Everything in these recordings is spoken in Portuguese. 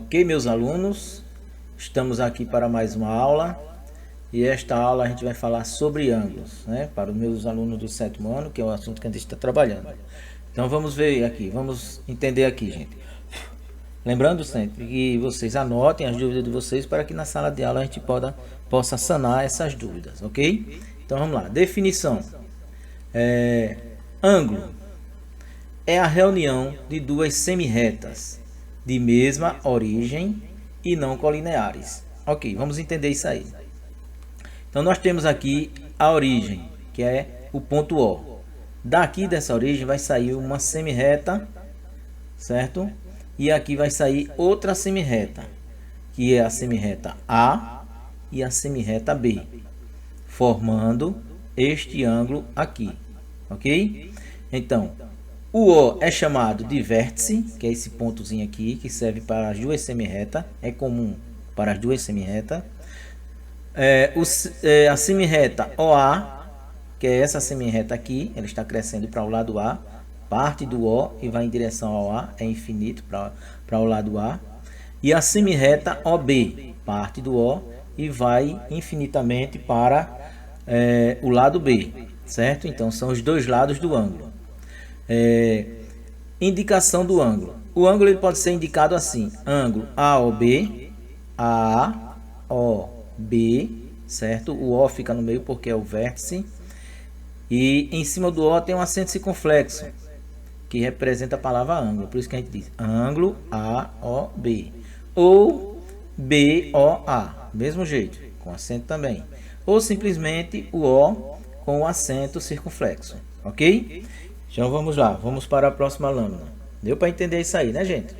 Ok, meus alunos, estamos aqui para mais uma aula e esta aula a gente vai falar sobre ângulos, né? Para os meus alunos do 7º ano, que é o assunto que a gente está trabalhando. Então vamos ver aqui, vamos entender aqui, gente. Lembrando sempre que vocês anotem as dúvidas de vocês para que na sala de aula a gente possa sanar essas dúvidas, ok? Então vamos lá, definição. Ângulo é a reunião de duas semirretas de mesma origem e não colineares. Ok, vamos entender isso aí. Então nós temos aqui a origem, que é o ponto O. Daqui dessa origem vai sair uma semirreta, certo? E aqui vai sair outra semirreta, que é a semirreta A e a semirreta B, formando este ângulo aqui, ok? Então, o O é chamado de vértice, que é esse pontozinho aqui, que serve para as duas semirretas, é comum para as duas semirretas. A semirreta OA, que é essa semirreta aqui, ela está crescendo para o lado A, parte do O e vai em direção ao A, é infinito para o lado A. E a semirreta OB, parte do O e vai infinitamente para o lado B, certo? Então são os dois lados do ângulo. Indicação do ângulo. O ângulo ele pode ser indicado assim: ângulo AOB, AOB, certo? O O fica no meio porque é o vértice. E em cima do O tem um acento circunflexo, que representa a palavra ângulo. Por isso que a gente diz ângulo AOB. Ou BOA, mesmo jeito, com acento também. Ou simplesmente o O com o acento circunflexo, ok? Então vamos lá, vamos para a próxima lâmina. Deu para entender isso aí, né, gente?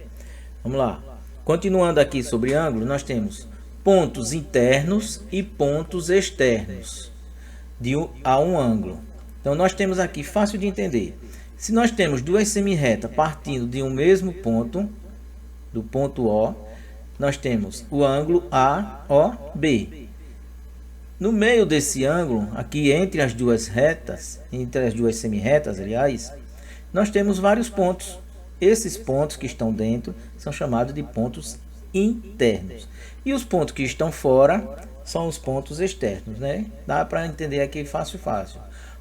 Vamos lá. Continuando aqui sobre ângulo, nós temos pontos internos e pontos externos a um ângulo. Então nós temos aqui, fácil de entender. Se nós temos duas semirretas partindo de um mesmo ponto, do ponto O, nós temos o ângulo AOB. No meio desse ângulo, aqui entre as duas retas, entre as duas semirretas, aliás, nós temos vários pontos. Esses pontos que estão dentro são chamados de pontos internos. E os pontos que estão fora são os pontos externos, né? Dá para entender aqui fácil.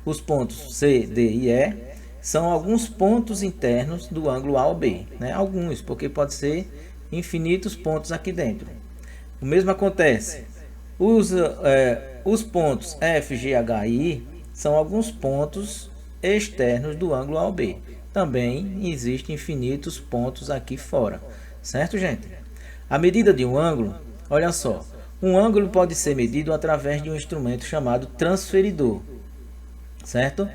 Os pontos C, D e E são alguns pontos internos do ângulo AOB, né? Alguns, porque pode ser infinitos pontos aqui dentro. O mesmo acontece. Os pontos F, G, H e I são alguns pontos externos do ângulo AOB. Também existem infinitos pontos aqui fora. Certo, gente? A medida de um ângulo, olha só. Um ângulo pode ser medido através de um instrumento chamado transferidor. Certo?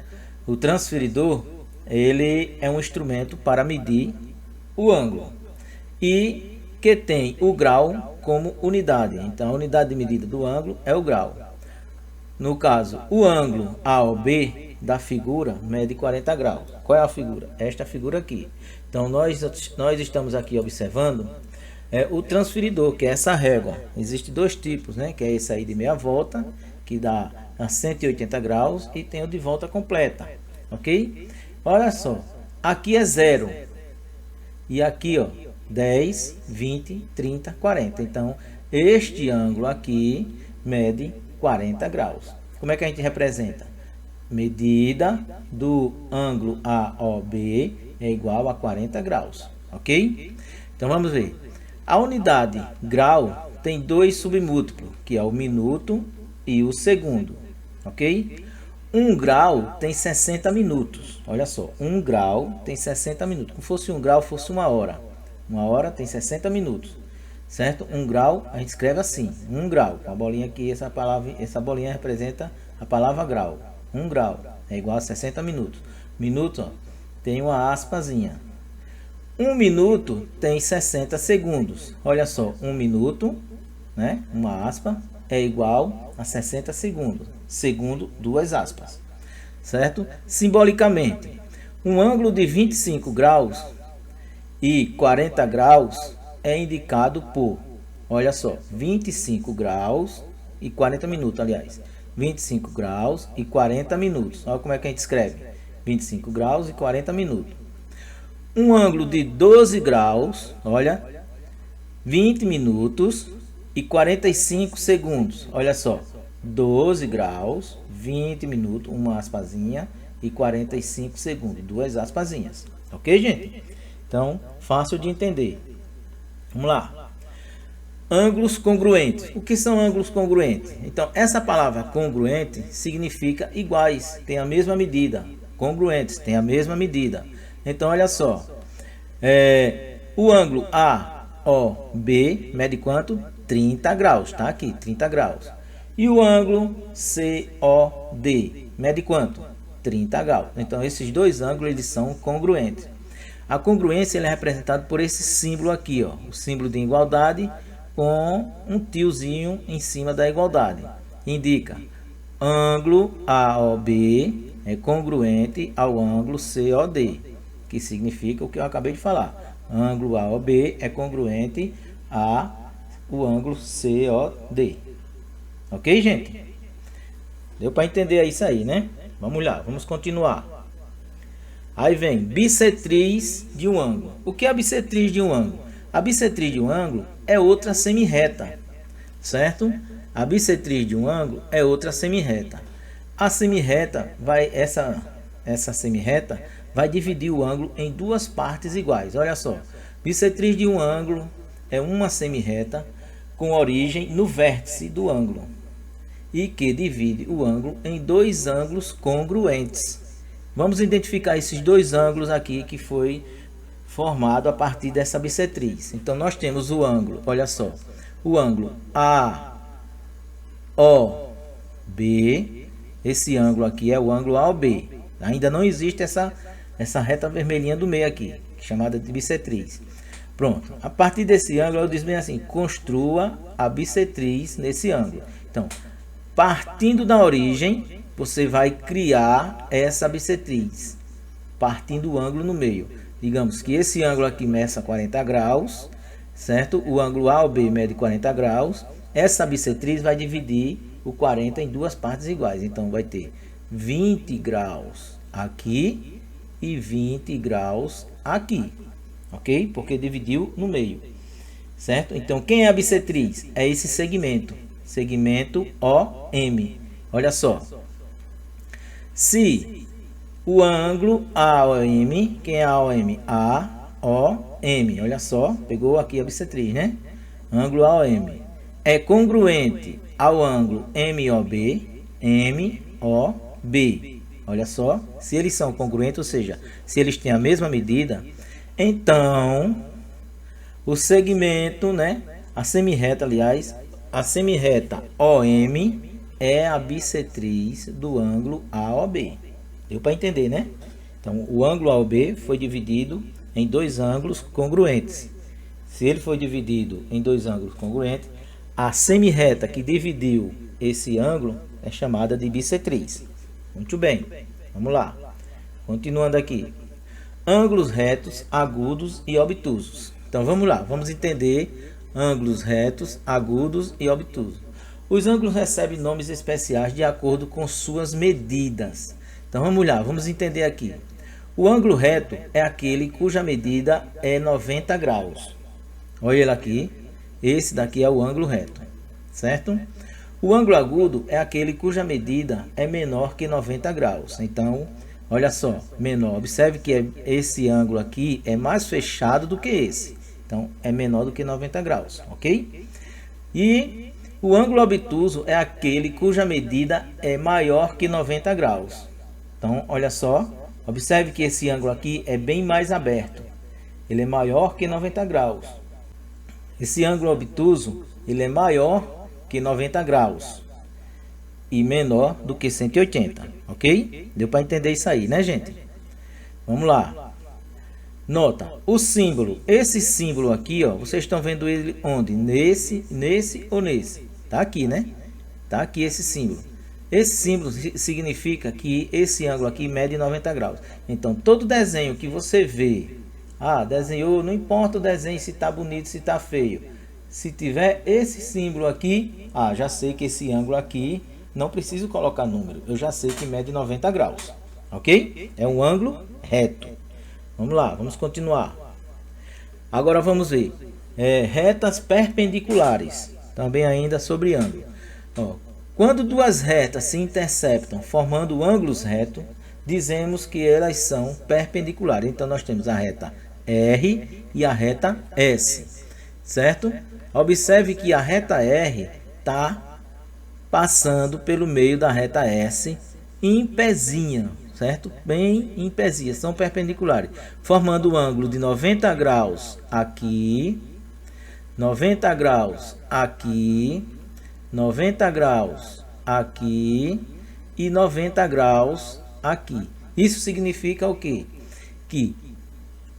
O transferidor, ele é um instrumento para medir o ângulo. E que tem o grau como unidade. Então, a unidade de medida do ângulo é o grau. No caso, o ângulo AOB da figura mede 40 graus. Qual é a figura? Esta figura aqui. Então, nós estamos aqui observando o transferidor, que é essa régua. Existem dois tipos, né? Que é esse aí de meia volta, que dá a 180 graus, e tem o de volta completa. Ok? Olha só. Aqui é 0. E aqui, ó, 10, 20, 30, 40. Então, este ângulo aqui mede 40 graus. Como é que a gente representa? Medida do ângulo AOB é igual a 40 graus. Ok? Então, vamos ver. A unidade grau tem dois submúltiplos, que é o minuto e o segundo. Ok? 1 grau tem 60 minutos. Olha só, 1 grau tem 60 minutos. Como fosse 1 grau, fosse uma hora. Uma hora tem 60 minutos. Certo? 1 grau, a gente escreve assim. 1 grau. A bolinha aqui, essa bolinha representa a palavra grau. 1 grau é igual a 60 minutos. Minuto, ó, tem uma aspazinha. 1 minuto tem 60 segundos. Olha só, 1 minuto, né? Uma aspa, é igual a 60 segundos. Segundo, duas aspas. Certo? Simbolicamente, um ângulo de 25 graus e 40 graus é indicado por, olha só, 25 graus e 40 minutos, aliás. 25 graus e 40 minutos. Olha como é que a gente escreve. 25 graus e 40 minutos. Um ângulo de 12 graus, olha, 20 minutos e 45 segundos. Olha só, 12 graus, 20 minutos, uma aspazinha e 45 segundos, duas aspazinhas. Ok, gente? Então, fácil de entender. Vamos lá. Ângulos congruentes. O que são ângulos congruentes? Então, essa palavra congruente significa iguais, tem a mesma medida. Congruentes, tem a mesma medida. Então, olha só. O ângulo AOB mede quanto? 30 graus, tá aqui, 30 graus. E o ângulo COD mede quanto? 30 graus. Então, esses dois ângulos eles são congruentes. A congruência ele é representada por esse símbolo aqui, ó, o símbolo de igualdade com um tiozinho em cima da igualdade. Indica ângulo AOB é congruente ao ângulo COD, que significa o que eu acabei de falar. Ângulo AOB é congruente ao ângulo COD. Ok, gente? Deu para entender isso aí, né? Vamos lá, vamos continuar. Aí vem bissetriz de um ângulo. O que é a bissetriz de um ângulo? A bissetriz de um ângulo é outra semirreta, certo? A bissetriz de um ângulo é outra semirreta. A semirreta vai, essa semirreta vai dividir o ângulo em duas partes iguais. Olha só, bissetriz de um ângulo é uma semirreta com origem no vértice do ângulo e que divide o ângulo em dois ângulos congruentes. Vamos identificar esses dois ângulos aqui que foi formado a partir dessa bissetriz. Então, nós temos o ângulo, olha só, o ângulo AOB, esse ângulo aqui é o ângulo AOB. Ainda não existe essa reta vermelhinha do meio aqui, chamada de bissetriz. Pronto, a partir desse ângulo, eu disse bem assim, construa a bissetriz nesse ângulo. Então, partindo da origem, você vai criar essa bissetriz, partindo do ângulo no meio. Digamos que esse ângulo aqui meça 40 graus, certo? O ângulo AOB mede 40 graus. Essa bissetriz vai dividir o 40 em duas partes iguais. Então, vai ter 20 graus aqui e 20 graus aqui. Ok? Porque dividiu no meio. Certo? Então, quem é a bissetriz? É esse segmento. Segmento OM. Olha só. Se o ângulo AOM, quem é AOM? AOM, olha só, pegou aqui a bissetriz, né? Ângulo AOM é congruente ao ângulo MOB, MOB. Olha só, se eles são congruentes, ou seja, se eles têm a mesma medida, então o segmento, né? A semirreta, aliás, a semirreta OM é a bissetriz do ângulo AOB. Deu para entender, né? Então, o ângulo AOB foi dividido em dois ângulos congruentes. Se ele foi dividido em dois ângulos congruentes, a semirreta que dividiu esse ângulo é chamada de bissetriz. Muito bem, vamos lá. Continuando aqui. Ângulos retos, agudos e obtusos. Então, vamos lá. Vamos entender ângulos retos, agudos e obtusos. Os ângulos recebem nomes especiais de acordo com suas medidas. Então vamos lá, vamos entender aqui. O ângulo reto é aquele cuja medida é 90 graus. Olha ele aqui, esse daqui é o ângulo reto, certo? O ângulo agudo é aquele cuja medida é menor que 90 graus. Então, olha só, menor. Observe que esse ângulo aqui é mais fechado do que esse. Então, é menor do que 90 graus, ok? E o ângulo obtuso é aquele cuja medida é maior que 90 graus. Então, olha só, observe que esse ângulo aqui é bem mais aberto. Ele é maior que 90 graus. Esse ângulo obtuso, ele é maior que 90 graus e menor do que 180, ok? Deu para entender isso aí, né, gente? Vamos lá. Nota, o símbolo, esse símbolo aqui, ó, vocês estão vendo ele onde? Nesse ou nesse? Tá aqui, né? Tá aqui esse símbolo. Esse símbolo significa que esse ângulo aqui mede 90 graus. Então, todo desenho que você vê, desenhou, não importa o desenho se tá bonito, se tá feio. Se tiver esse símbolo aqui, já sei que esse ângulo aqui, não preciso colocar número. Eu já sei que mede 90 graus. Ok? É um ângulo reto. Vamos lá, vamos continuar. Agora vamos ver. retas perpendiculares, também ainda sobre ângulo. Ó, quando duas retas se interceptam formando ângulos retos, dizemos que elas são perpendiculares. Então nós temos a reta R e a reta S, certo? Observe que a reta R está passando pelo meio da reta S em pezinha, certo? Bem em pezinha, são perpendiculares, formando o ângulo de 90 graus aqui, 90 graus aqui, 90 graus aqui e 90 graus aqui. Isso significa o quê? Que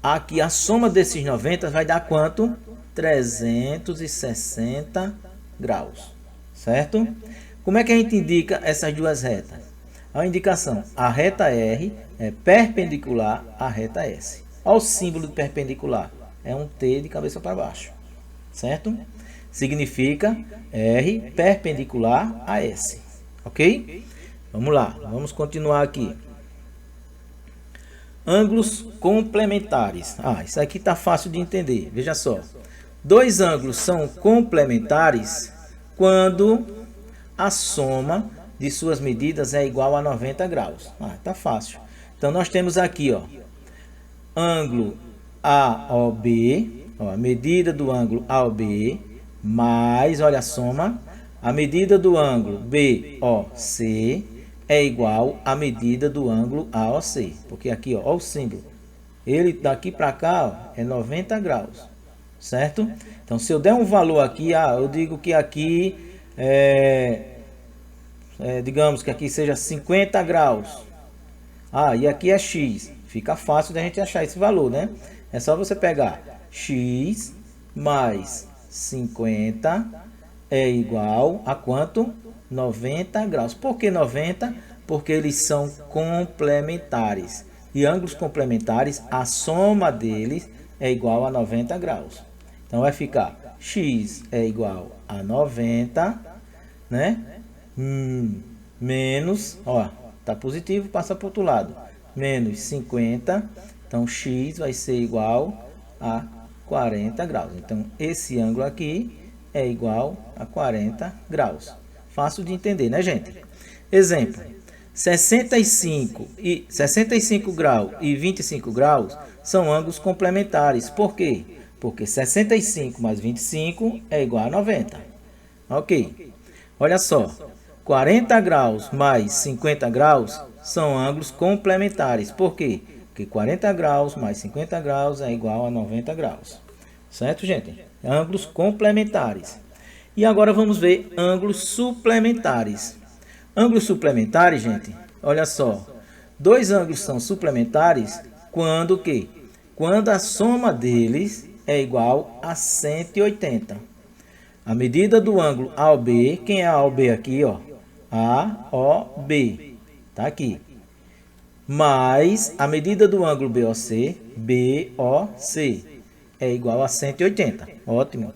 aqui a soma desses 90 vai dar quanto? 360 graus, certo? Como é que a gente indica essas duas retas? A indicação, a reta R é perpendicular à reta S. Olha o símbolo de perpendicular, é um T de cabeça para baixo, certo? Significa R perpendicular a S, ok? Vamos lá, vamos continuar aqui. Ângulos complementares. Isso aqui está fácil de entender, veja só. Dois ângulos são complementares quando a soma de suas medidas é igual a 90 graus. Tá fácil. Então nós temos aqui, ó, ângulo AOB, ó, a medida do ângulo AOB mais, olha a soma, a medida do ângulo BOC é igual à medida do ângulo AOC, porque aqui, ó o símbolo, ele daqui para cá, ó, é 90 graus, certo? Então se eu der um valor aqui, eu digo que aqui digamos que aqui seja 50 graus. E aqui é X. Fica fácil da gente achar esse valor, né? É só você pegar X mais 50 é igual a quanto? 90 graus. Por que 90? Porque eles são complementares. E ângulos complementares, a soma deles é igual a 90 graus. Então vai ficar X é igual a 90, né? Menos, ó, tá positivo, passa para o outro lado, menos 50, então X vai ser igual a 40 graus. Então esse ângulo aqui é igual a 40 graus. Fácil de entender, né, gente? Exemplo, 65 graus e 25 graus são ângulos complementares. Por quê? Porque 65 mais 25 é igual a 90. Ok. Olha só. 40 graus mais 50 graus são ângulos complementares. Por quê? Porque 40 graus mais 50 graus é igual a 90 graus. Certo, gente? Ângulos complementares. E agora vamos ver ângulos suplementares. Ângulos suplementares, gente, olha só. Dois ângulos são suplementares quando o quê? Quando a soma deles é igual a 180. A medida do ângulo AOB, quem é AOB aqui, ó? AOB, tá aqui. Mais a medida do ângulo BOC, BOC, é igual a 180. Ótimo.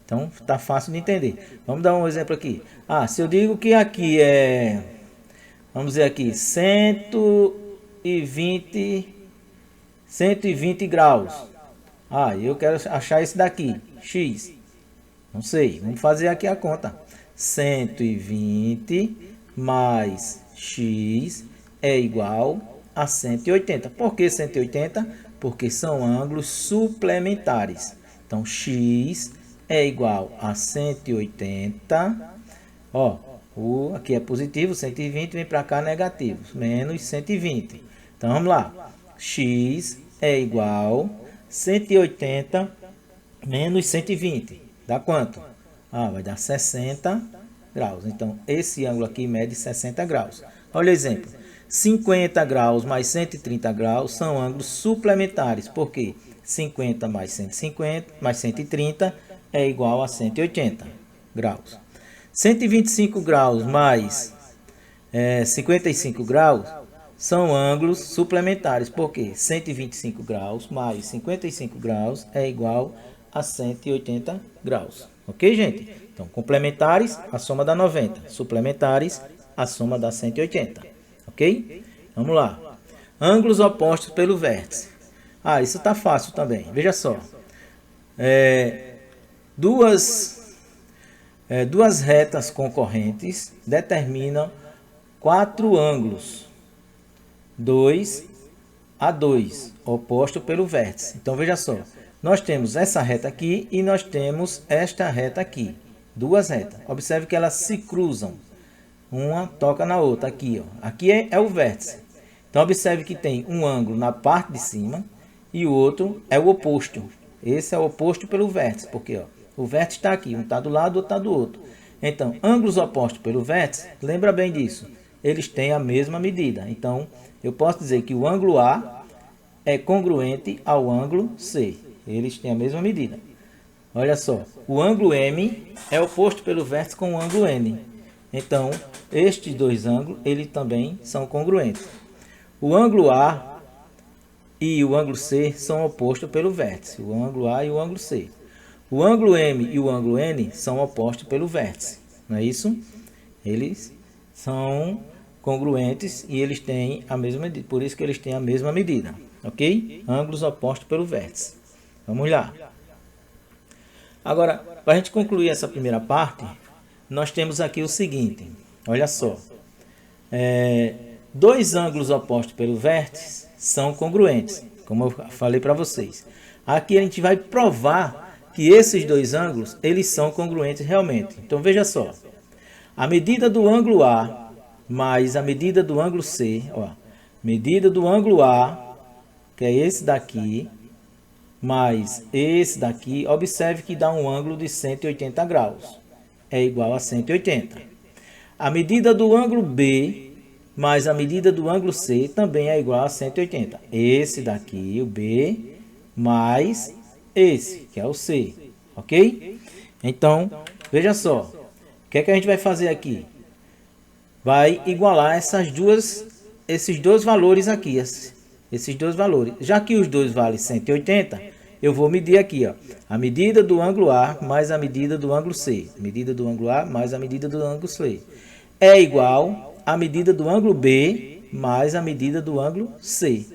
Então, tá fácil de entender. Vamos dar um exemplo aqui. Se eu digo que aqui é, vamos dizer aqui, 120 graus. Eu quero achar esse daqui, X. Não sei, vamos fazer aqui a conta. 120 mais X é igual a 180. Por que 180? Porque são ângulos suplementares. Então, X é igual a 180. Aqui é positivo, 120 vem para cá negativo, menos 120. Então, vamos lá. X é igual a 180 menos 120. Dá quanto? Vai dar 60 graus. Então, esse ângulo aqui mede 60 graus. Olha o exemplo. 50 graus mais 130 graus são ângulos suplementares. Por quê? 50 mais 150 mais 130 é igual a 180 graus. 125 graus mais 55 graus são ângulos suplementares. Por quê? 125 graus mais 55 graus é igual a 180 graus. Ok, gente? Então, complementares, a soma dá 90. Suplementares, a soma dá 180. Ok? Vamos lá. Ângulos opostos pelo vértice. Isso está fácil também. Veja só. duas retas concorrentes determinam 4 ângulos, 2 a 2, oposto pelo vértice. Então, veja só, nós temos essa reta aqui e nós temos esta reta aqui, duas retas. Observe que elas se cruzam, uma toca na outra, aqui, ó. Aqui é o vértice. Então, observe que tem um ângulo na parte de cima e o outro é o oposto. Esse é o oposto pelo vértice, porque ó, o vértice está aqui, um está do lado, o outro está do outro. Então, ângulos opostos pelo vértice, lembra bem disso, eles têm a mesma medida. Então, eu posso dizer que o ângulo A é congruente ao ângulo C. Eles têm a mesma medida. Olha só, o ângulo M é oposto pelo vértice com o ângulo N. Então, estes dois ângulos, eles também são congruentes. O ângulo A e o ângulo C são opostos pelo vértice. O ângulo A e o ângulo C. O ângulo M e o ângulo N são opostos pelo vértice. Não é isso? Eles são congruentes e eles têm a mesma medida. Por isso que eles têm a mesma medida. Ok? Ângulos opostos pelo vértice. Vamos lá. Agora, para a gente concluir essa primeira parte, nós temos aqui o seguinte. Olha só. Dois ângulos opostos pelo vértice são congruentes, como eu falei para vocês. Aqui a gente vai provar que esses dois ângulos, eles são congruentes realmente. Então, veja só. A medida do ângulo A mais a medida do ângulo C, ó. Medida do ângulo A, que é esse daqui, mais esse daqui, observe que dá um ângulo de 180 graus. É igual a 180. A medida do ângulo B mais a medida do ângulo C também é igual a 180. Esse daqui, o B, mais esse, que é o C. Ok? Então, veja só. O que é que a gente vai fazer aqui? Vai igualar esses dois valores aqui. Esses dois valores. Já que os dois valem 180, eu vou medir aqui, ó, a medida do ângulo A mais a medida do ângulo C. Medida do ângulo A mais a medida do ângulo C. É igual a medida do ângulo B mais a medida do ângulo C.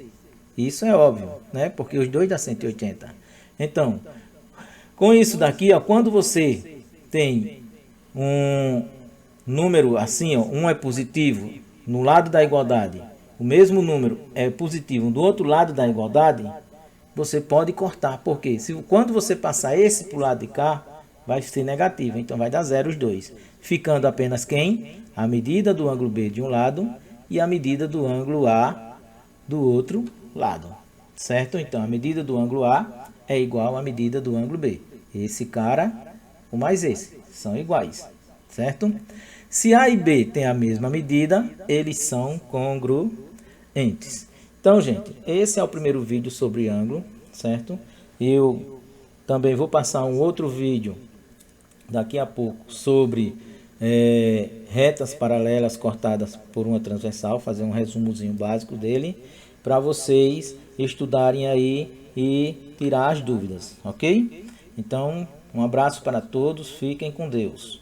Isso é óbvio, né? Porque os dois dá 180. Então, com isso daqui, ó, quando você tem um número assim, ó, um é positivo no lado da igualdade, o mesmo número é positivo do outro lado da igualdade, você pode cortar, porque quando você passar esse para o lado de cá, vai ser negativo, então vai dar zero os dois, ficando apenas quem? A medida do ângulo B de um lado e a medida do ângulo A do outro lado, certo? Então, a medida do ângulo A é igual à medida do ângulo B. Esse cara, o mais esse, são iguais, certo? Se A e B têm a mesma medida, eles são congruentes. Então, gente, esse é o primeiro vídeo sobre ângulo, certo? Eu também vou passar um outro vídeo daqui a pouco sobre retas paralelas cortadas por uma transversal, fazer um resumozinho básico dele, para vocês estudarem aí e tirar as dúvidas, ok? Então, um abraço para todos, fiquem com Deus.